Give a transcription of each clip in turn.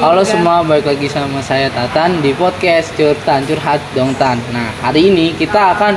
Halo semua, balik lagi sama saya Tatan di podcast Curhat Dong Tan. Nah, hari ini kita akan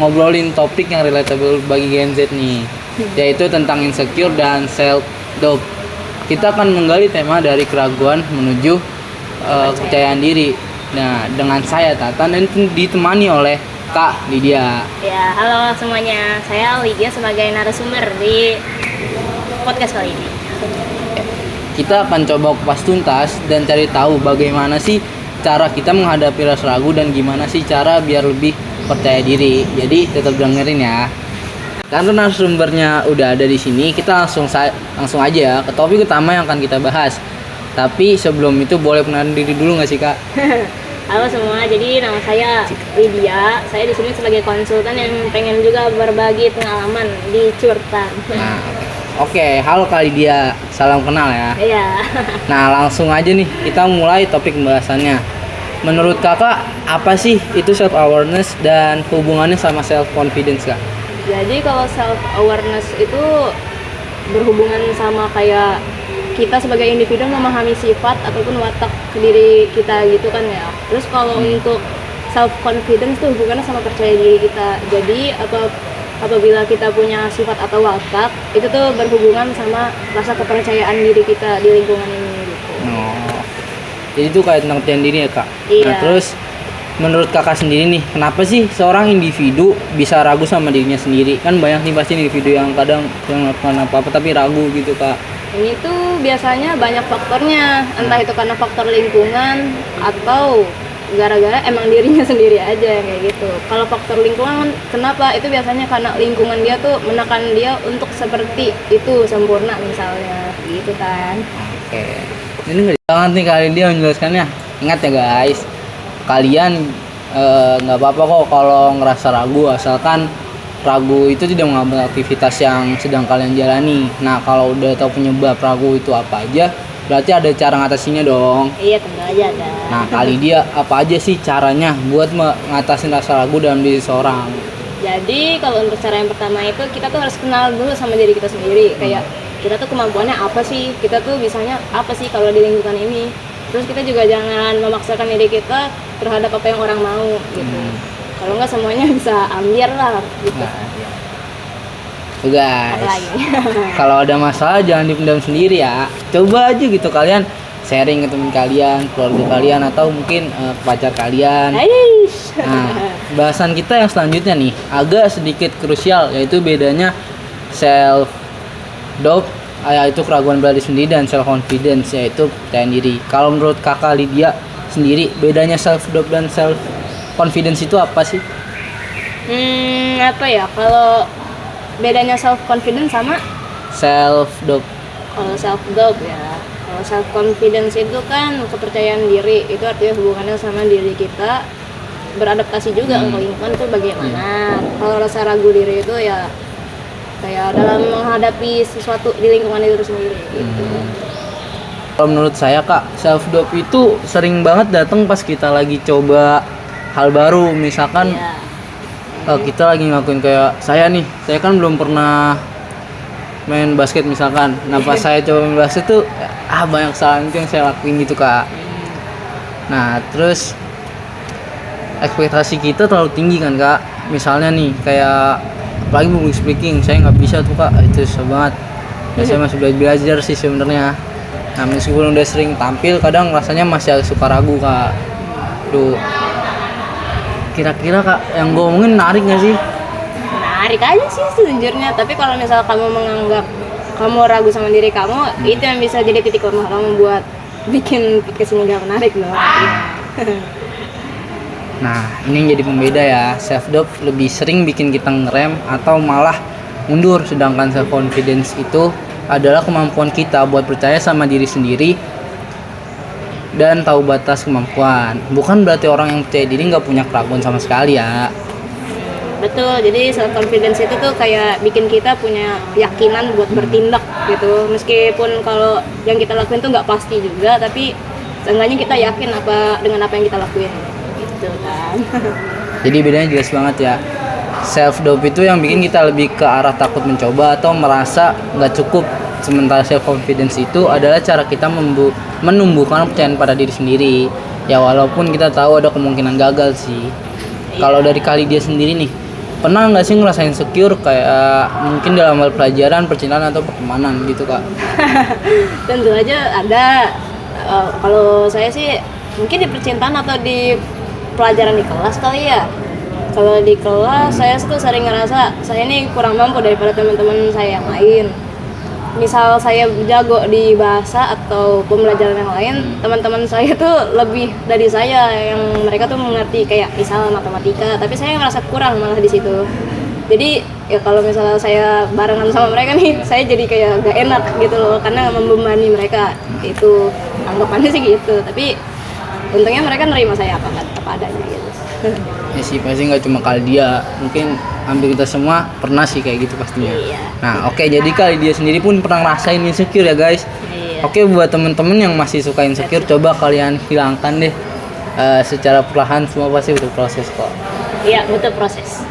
ngobrolin topik yang relatable bagi Gen Z nih, yaitu tentang insecure dan self doubt. Kita akan menggali tema dari keraguan menuju kepercayaan diri. Nah, dengan saya Tatan dan ditemani oleh Kak Lydia. Ya, halo semuanya. Saya Lydia sebagai narasumber di podcast kali ini. Kita akan coba kupas tuntas dan cari tahu bagaimana sih cara kita menghadapi rasa ragu dan gimana sih cara biar lebih percaya diri. Jadi tetap dengerin ya. Karena narasumbernya udah ada di sini, kita langsung aja ke topik utama yang akan kita bahas. Tapi sebelum itu boleh perkenalan diri dulu nggak sih Kak? Halo semua, jadi nama saya Lydia. Saya di sini sebagai konsultan yang pengen juga berbagi pengalaman di curtan. Nah, oke, halo Kak Lydia, salam kenal ya. Iya. Nah, langsung aja nih kita mulai topik pembahasannya. Menurut Kakak, apa sih itu self awareness dan hubungannya sama self confidence Kak? Jadi kalau self awareness itu berhubungan sama kayak kita sebagai individu memahami sifat ataupun watak diri kita gitu kan ya. Terus kalau untuk self confidence itu hubungannya sama percaya diri kita. Jadi apabila kita punya sifat atau watak itu tuh berhubungan sama rasa kepercayaan diri kita di lingkungan ini gitu. Oh, jadi itu kayak tentang percaya diri ya Kak? Iya. Nah terus menurut Kakak sendiri nih, kenapa sih seorang individu bisa ragu sama dirinya sendiri? Kan banyak nih pasti individu yang kadang yang melakukan apa-apa tapi ragu gitu Kak. Ini tuh biasanya banyak faktornya, entah itu karena faktor lingkungan atau gara-gara emang dirinya sendiri aja kayak gitu. Kalau faktor lingkungan kenapa? Itu biasanya karena lingkungan dia tuh menekan dia untuk seperti itu sempurna misalnya gitu kan. Oke, ini nggak banget nih kali dia menjelaskannya. Ingat ya guys, kalian nggak apa-apa kok kalau ngerasa ragu, asalkan ragu itu tidak mengambil aktivitas yang sedang kalian jalani. Nah, kalau udah tahu penyebab ragu itu apa aja, berarti ada cara ngatasinya dong. Iya, tentu aja ada. Nah, kali dia apa aja sih caranya buat ngatasin rasa ragu dalam diri seorang? Jadi kalau untuk cara yang pertama itu kita tuh harus kenal dulu sama diri kita sendiri. Kayak kita tuh kemampuannya apa sih? Kita tuh bisanya apa sih kalau di lingkungan ini? Terus kita juga jangan memaksakan diri kita terhadap apa yang orang mau gitu. Kalau nggak semuanya bisa ambil lah gitu. Nah, iya. Tuh guys, Apalagi? kalau ada masalah jangan dipendam sendiri ya. Coba aja gitu kalian sharing ke teman kalian, keluarga kalian atau mungkin pacar kalian. Aish. Nah, bahasan kita yang selanjutnya nih agak sedikit krusial, yaitu bedanya self doubt yaitu keraguan pada diri sendiri dan self confidence yaitu percaya diri. Kalau menurut Kakak Lydia sendiri bedanya self doubt dan self confidence itu apa sih? Apa ya? Kalau bedanya self confidence sama Self doubt. kalau self doubt ya. Kalau self confidence itu kan kepercayaan diri, itu artinya hubungannya sama diri kita beradaptasi juga ke lingkungan itu bagaimana. Kalau rasa ragu diri itu ya kayak dalam menghadapi sesuatu di lingkungan itu sendiri gitu. Kalau menurut saya Kak, self doubt itu sering banget datang pas kita lagi coba hal baru. Misalkan Iya. kita lagi ngelakuin kayak saya kan belum pernah main basket misalkan. Nah pas saya coba main basket tuh banyak kesalahan itu yang saya lakuin gitu Kak. Nah terus ekspektasi kita terlalu tinggi kan Kak. Misalnya nih kayak apalagi public speaking, saya nggak bisa tuh Kak, itu susah banget. Ya, saya masih belajar sih sebenarnya. Nah meskipun udah sering tampil, kadang rasanya masih agak suka ragu Kak. Duh, kira-kira Kak yang gue omongin menarik nggak sih? Menarik aja sih sejujurnya, tapi kalau misal kamu menganggap kamu ragu sama diri kamu, itu yang bisa jadi titik lemah kamu buat bikin podcast ini gak menarik loh. Nah ini yang jadi pembeda ya, self doubt lebih sering bikin kita ngerem atau malah mundur, sedangkan self confidence itu adalah kemampuan kita buat percaya sama diri sendiri dan tahu batas kemampuan. Bukan berarti orang yang percaya diri nggak punya keraguan sama sekali ya. Betul, jadi self confidence itu tuh kayak bikin kita punya keyakinan buat bertindak gitu. Meskipun kalau yang kita lakuin tuh nggak pasti juga, tapi seenggaknya kita yakin dengan apa yang kita lakuin gitu kan. Jadi bedanya jelas banget ya. Self doubt itu yang bikin kita lebih ke arah takut mencoba atau merasa nggak cukup. Sementara self confidence itu adalah cara kita menumbuhkan kepercayaan pada diri sendiri. Ya walaupun kita tahu ada kemungkinan gagal sih. Kalau dari kali dia sendiri nih, pernah nggak sih ngerasain insecure kayak mungkin dalam hal pelajaran, percintaan atau pertemanan gitu kak? Tentu aja ada. Kalau saya sih mungkin di percintaan atau di pelajaran di kelas kali ya. Kalau di kelas saya tuh sering ngerasa saya ini kurang mampu daripada teman-teman saya yang lain. Misal saya jago di bahasa atau pembelajaran yang lain, teman-teman saya tuh lebih dari saya, yang mereka tuh mengerti kayak misal matematika, tapi saya ngerasa kurang malah di situ. Jadi ya kalau misalnya saya barengan sama mereka nih, saya jadi kayak gak enak gitu loh, karena membebani mereka. Itu anggapannya sih gitu, tapi untungnya mereka nerima saya apa adanya gitu. Ya sih pasti nggak cuma kali dia, mungkin hampir kita semua pernah sih kayak gitu pastinya. Iya. Nah oke, jadi kali dia sendiri pun pernah ngerasain insecure ya guys. Iya. Oke, buat temen-temen yang masih suka insecure, coba kalian hilangkan deh. Secara perlahan, semua pasti butuh proses kok. Iya, butuh proses.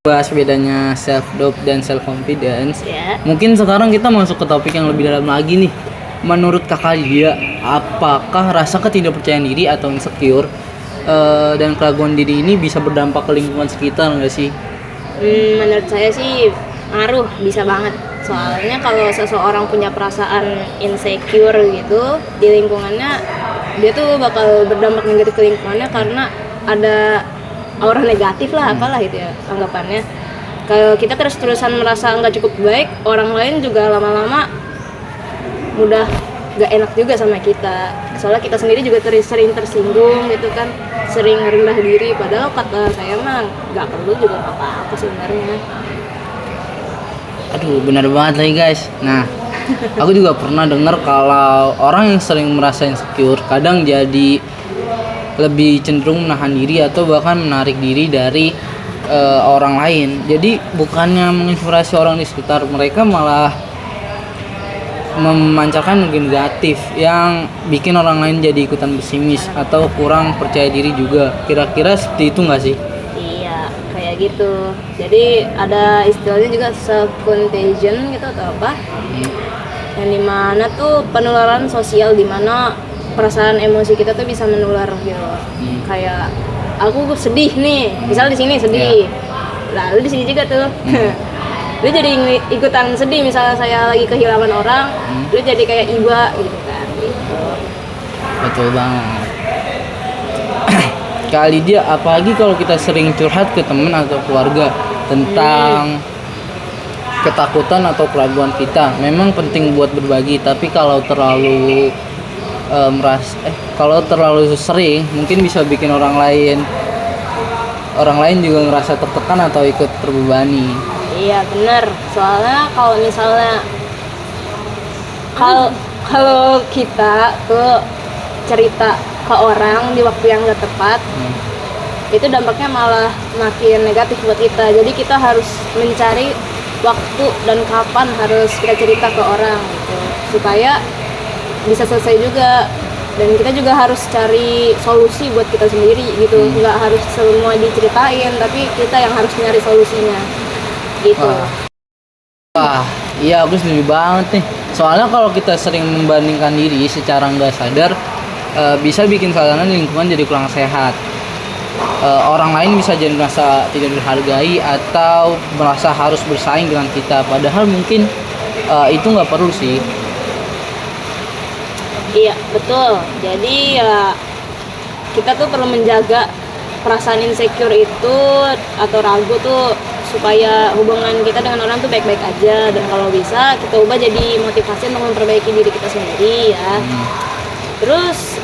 Bahas bedanya self doubt dan self confidence. Ya. Mungkin sekarang kita masuk ke topik yang lebih dalam lagi nih. Menurut kakak dia, apakah rasa ketidakpercayaan diri atau insecure dan keraguan diri ini bisa berdampak ke lingkungan sekitar nggak sih? Menurut saya sih ngaruh, bisa banget. Soalnya kalau seseorang punya perasaan insecure gitu di lingkungannya, dia tuh bakal berdampak negatif ke lingkungannya karena ada aura negatif lah, apalah itu ya anggapannya. Kalau kita terus-terusan merasa nggak cukup baik, orang lain juga lama-lama mudah gak enak juga sama kita. Soalnya kita sendiri juga sering tersinggung gitu kan, sering rendah diri, padahal kata saya mah gak perlu juga apa-apa sebenarnya. Aduh, benar banget lagi guys. Nah, aku juga pernah dengar kalau orang yang sering merasa insecure kadang jadi lebih cenderung menahan diri atau bahkan menarik diri dari orang lain. Jadi bukannya menginspirasi orang di sekitar mereka, malah memancarkan energi negatif yang bikin orang lain jadi ikutan pesimis atau kurang percaya diri juga. Kira-kira seperti itu nggak sih? Iya, kayak gitu. Jadi ada istilahnya juga self contagion gitu atau apa? Yang dimana tuh penularan sosial, dimana perasaan emosi kita tuh bisa menular gitu. Kayak aku sedih nih, misal di sini sedih, lalu di sini juga tuh. Lu jadi ikutan sedih, misalnya saya lagi kehilangan orang, lu jadi kayak iba gitu kan gitu. Betul banget. Kali dia, apalagi kalau kita sering curhat ke teman atau keluarga tentang ketakutan atau keraguan kita, memang penting buat berbagi, tapi kalau terlalu kalau terlalu sering mungkin bisa bikin orang lain juga ngerasa tertekan atau ikut terbebani. Iya bener, soalnya kalau misalnya kalau kita tuh cerita ke orang di waktu yang gak tepat, itu dampaknya malah makin negatif buat kita. Jadi kita harus mencari waktu dan kapan harus kita cerita ke orang gitu, supaya bisa selesai juga. Dan kita juga harus cari solusi buat kita sendiri gitu, nggak harus semua diceritain, tapi kita yang harus nyari solusinya gitu. Wah, iya aku setuju banget nih. Soalnya kalau kita sering membandingkan diri secara nggak sadar, bisa bikin suasana lingkungan jadi kurang sehat. Orang lain bisa jadi merasa tidak dihargai atau merasa harus bersaing dengan kita. Padahal mungkin itu nggak perlu sih. Iya betul. Jadi ya kita tuh perlu menjaga perasaan insecure itu atau ragu tuh, supaya hubungan kita dengan orang tuh baik-baik aja, dan kalau bisa kita ubah jadi motivasi untuk memperbaiki diri kita sendiri ya. Terus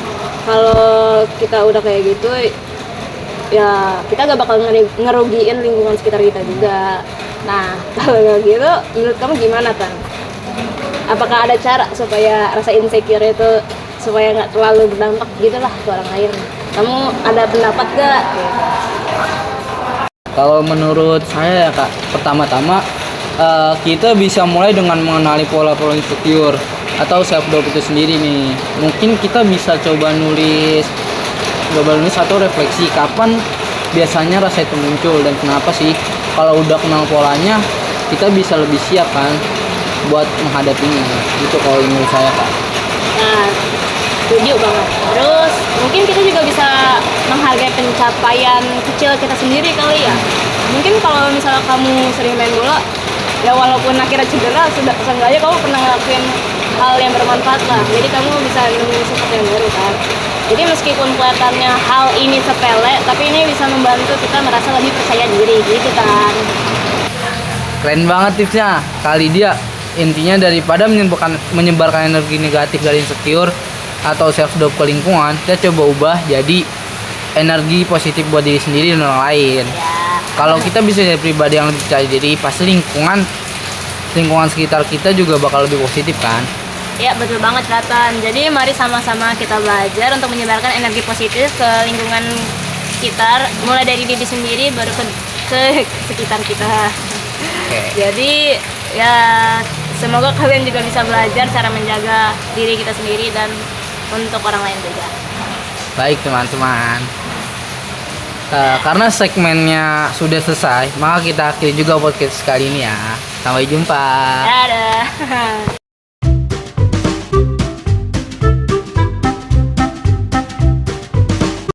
kalau kita udah kayak gitu ya kita gak bakal ngerugiin lingkungan sekitar kita juga. Nah kalau kayak gitu, menurut kamu gimana Tan? Apakah ada cara supaya rasa insecure itu supaya nggak terlalu berdampak gitulah ke orang lain? Kamu ada pendapat gak? Kalau menurut saya ya kak, pertama-tama kita bisa mulai dengan mengenali pola-pola insecure atau self doubt itu sendiri nih. Mungkin kita bisa coba nulis atau refleksi kapan biasanya rasa itu muncul dan kenapa sih. Kalau udah kenal polanya, kita bisa lebih siap kan buat menghadapinya. Itu kalau menurut saya kak. Nah setuju banget. Terus mungkin kita juga bisa menghargai pencapaian kecil kita sendiri kali ya. Mungkin kalau misalnya kamu sering main bola, ya walaupun akhirnya cedera, seenggaknya kamu pernah ngelakuin hal yang bermanfaat lah. Jadi kamu bisa nemuin sesuatu yang baru kan. Jadi meskipun kelihatannya hal ini sepele, tapi ini bisa membantu kita merasa lebih percaya diri gitu kan. Keren banget tipsnya kali dia. Intinya daripada menyebarkan energi negatif dari insecure atau self doubt ke lingkungan, kita coba ubah jadi energi positif buat diri sendiri dan orang lain. Ya. Kalau kita bisa jadi pribadi yang lebih percaya diri, pasti lingkungan sekitar kita juga bakal lebih positif kan. Ya betul banget Ratan. Jadi mari sama-sama kita belajar untuk menyebarkan energi positif ke lingkungan sekitar, mulai dari diri sendiri baru ke sekitar kita. Oke. Jadi ya semoga kalian juga bisa belajar cara menjaga diri kita sendiri dan untuk orang lain juga. Baik teman-teman. Karena segmennya sudah selesai, maka kita akhiri juga podcast kali ini ya. Sampai jumpa. Dadah.